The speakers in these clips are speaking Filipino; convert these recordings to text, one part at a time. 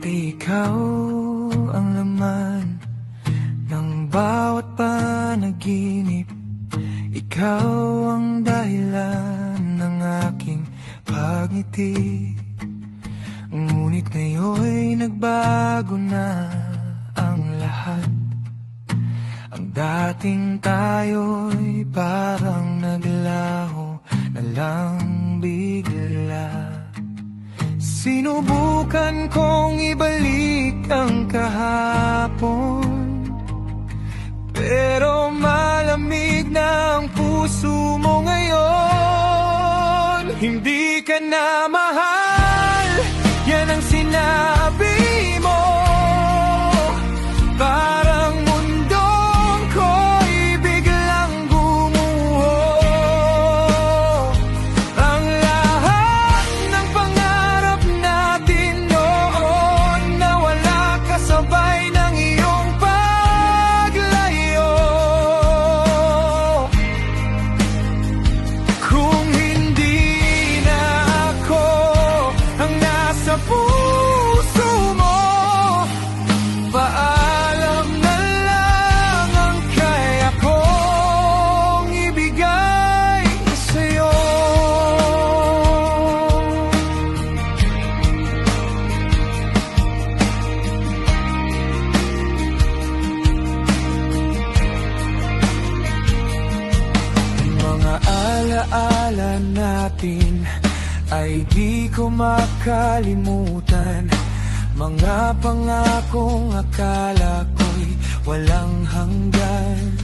Ikaw ang laman ng bawat panaginip. Ikaw ang dahilan ng aking pagngiti. Ngunit ngayon'y nagbago na ang lahat. Ang dating tayo'y parang naglaho na lang bigla. Sinubukan kong ibalik ang kahapon, pero malamig na ang puso mo ngayon. Hindi ka na mahal, yan ang sinabi mo. Parang mundong ko'y biglang gumuho. Ang lahat ng pangarap natin noon nawala kasabay ng iyong paglayo. Kung hindi na ako ang nasa puso mo, paalam na lang ang kaya kong ibigay sa'yo. Mga alaala natin ay di ko makalimutan. Mga pangakong akala ko'y walang hanggan.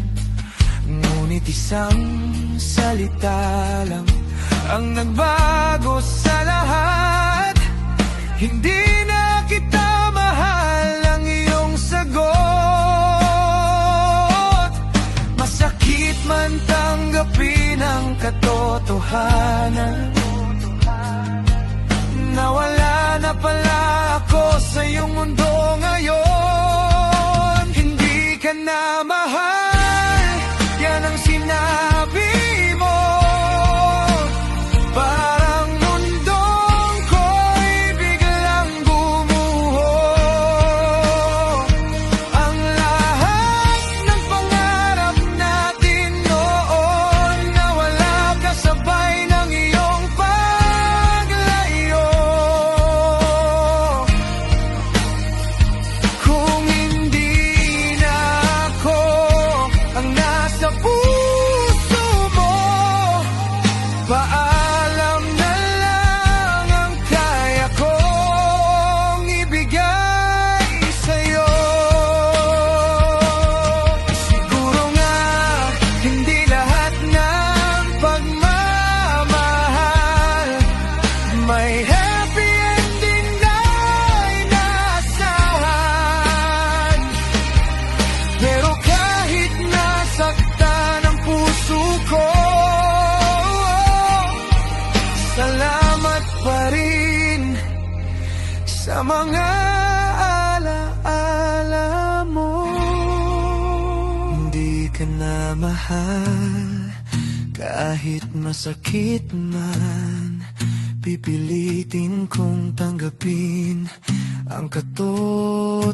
Ngunit isang salita lang ang nagbago sa lahat. Hindi na kita mahal ang iyong sagot. Masakit man tanggapin ang katotohanan. Nawala na pala ako sa iyong mundo ngayon. Hindi ka na mahal, yan ang sinabi mo. Parang mundong ko'y biglang gumuho. Ang lahat ng pangarap natin noon nawala kasabay ng iyong paglayo. Kung hindi na ako ang nasa puso mo, paalam na lang ang kaya kong ibigay sa'yo. Siguro nga hindi lahat ng pagmamahal may happy ending na inaasahan. Pero kahit nasaktan ang puso ko, salamat pa rin sa mga alaala mo. Hindi ka na mahal kahit masakit man. Pipilitin kong tanggapin ang katotohanan.